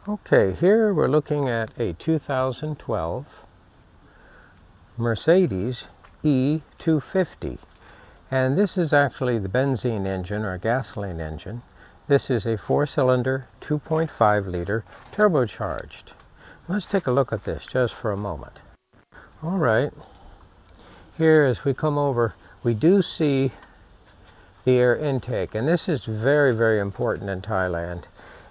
Okay, here we're looking at a 2012 Mercedes E250, and this is actually the benzene engine or gasoline engine. This is a 4-cylinder 2.5 liter turbocharged. Let's take a look at this just for a moment. All right, here as we come over, we do see the air intake, and this is very, very important in Thailand,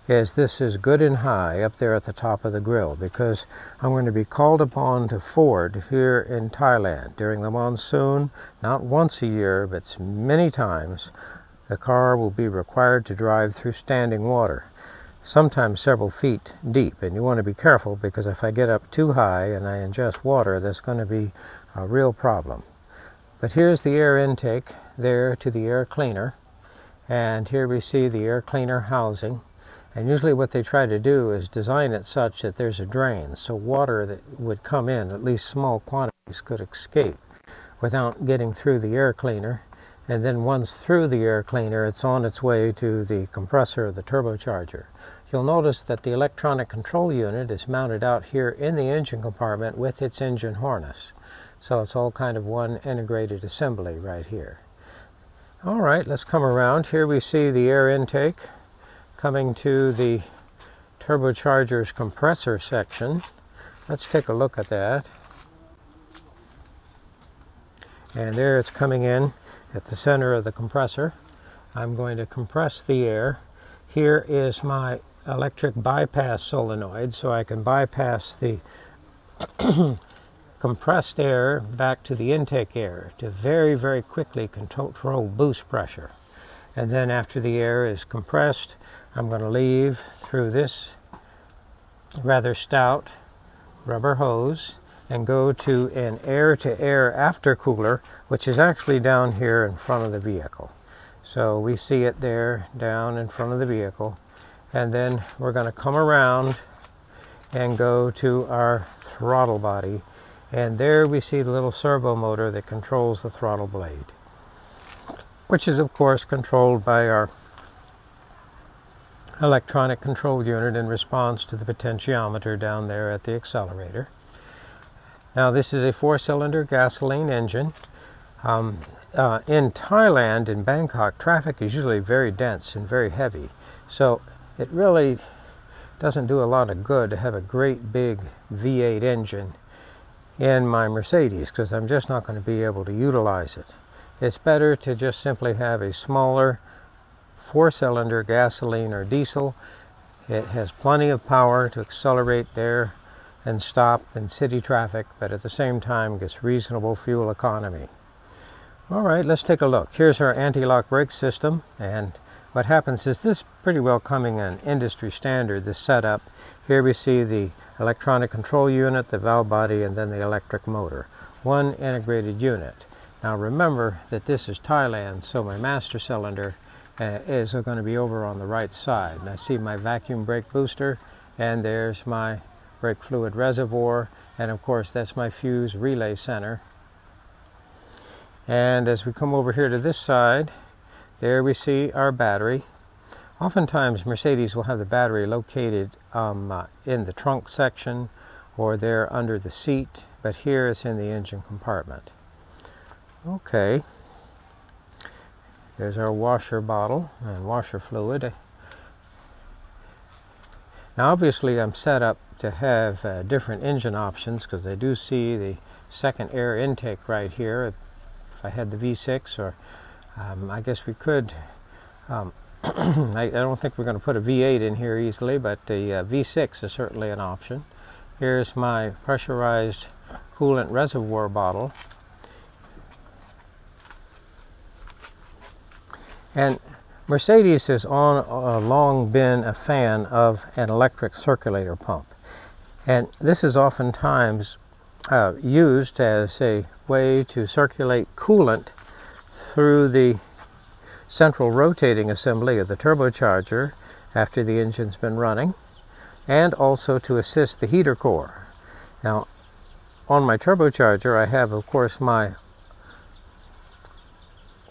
is this is good and high up there at the top of the grill, because I'm going to be called upon to ford here in Thailand during the monsoon, not once a year, but many times. The car will be required to drive through standing water, sometimes several feet deep, and you want to be careful, because if I get up too high and I ingest water, that's going to be a real problem. But here's the air intake there to the air cleaner, and here we see the air cleaner housing. And usually what they try to do is design it such that there's a drain, so water that would come in, at least small quantities, could escape without getting through the air cleaner. And then once through the air cleaner, it's on its way to the compressor of the turbocharger. You'll notice that the electronic control unit is mounted out here in the engine compartment with its engine harness. So it's all kind of one integrated assembly right here. All right, let's come around. Here we see the air intake coming to the turbocharger's compressor section. Let's take a look at that. And there it's coming in at the center of the compressor. I'm going to compress the air. Here is my electric bypass solenoid, so I can bypass the compressed air back to the intake air to very, very quickly control boost pressure. And then after the air is compressed, I'm going to leave through this rather stout rubber hose and go to an air-to-air aftercooler, which is actually down here in front of the vehicle. So we see it there down in front of the vehicle. And then we're going to come around and go to our throttle body. And there we see the little servo motor that controls the throttle blade, which is of course controlled by our electronic control unit in response to the potentiometer down there at the accelerator. Now this is a 4-cylinder gasoline engine. In Thailand, in Bangkok, traffic is usually very dense and very heavy, so it really doesn't do a lot of good to have a great big V8 engine in my Mercedes, because I'm just not going to be able to utilize it. It's better to just simply have a smaller 4-cylinder gasoline or diesel. It has plenty of power to accelerate there and stop in city traffic, but at the same time gets reasonable fuel economy. All right, let's take a look. Here's our anti-lock brake system, and what happens is this pretty well coming an industry standard, this setup. Here we see the electronic control unit, the valve body, and then the electric motor. One integrated unit. Now remember that this is Thailand, so my master cylinder is going to be over on the right side. And I see my vacuum brake booster, and there's my brake fluid reservoir, and of course that's my fuse relay center. And as we come over here to this side, there we see our battery. Oftentimes Mercedes will have the battery located in the trunk section or there under the seat, but here it's in the engine compartment. Okay. There's our washer bottle and washer fluid. Now obviously I'm set up to have different engine options, because I do see the second air intake right here. If I had the V6, or I guess we could, I don't think we're going to put a V8 in here easily, but the V6 is certainly an option. Here's my pressurized coolant reservoir bottle. And Mercedes has long been a fan of an electric circulator pump. And this is oftentimes used as a way to circulate coolant through the central rotating assembly of the turbocharger after the engine's been running, and also to assist the heater core. Now, on my turbocharger, I have, of course, my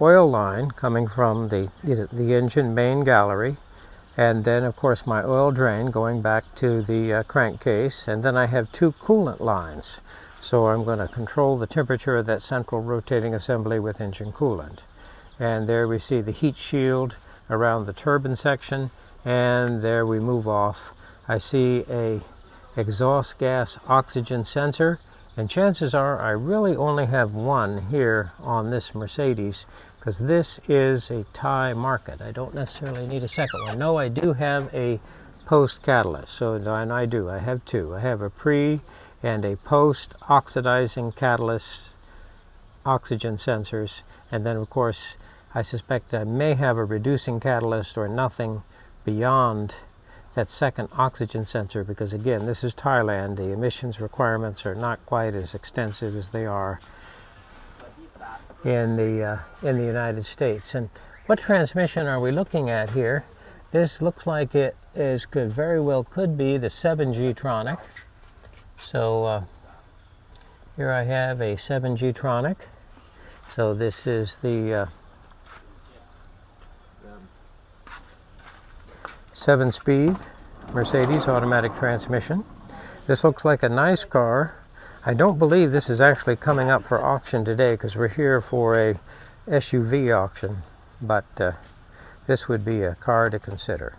oil line coming from the engine main gallery And then of course my oil drain going back to the crankcase, and then I have two coolant lines. So I'm going to control the temperature of that central rotating assembly with engine coolant. And there we see the heat shield around the turbine section, and there we move off. I see a exhaust gas oxygen sensor, and chances are I really only have one here on this Mercedes, because this is a Thai market. I don't necessarily need a second one. No, I do have a post catalyst. So, and I do. I have two. I have a pre and a post oxidizing catalyst oxygen sensors. And then, of course, I suspect I may have a reducing catalyst or nothing beyond that second oxygen sensor, because again, this is Thailand. The emissions requirements are not quite as extensive as they are in the United States. And what transmission are we looking at here? This looks like it is very well could be the 7G-tronic. So here I have a 7G-tronic. So this is the 7-speed Mercedes automatic transmission. This looks like a nice car. I don't believe this is actually coming up for auction today, because we're here for a SUV auction, but this would be a car to consider.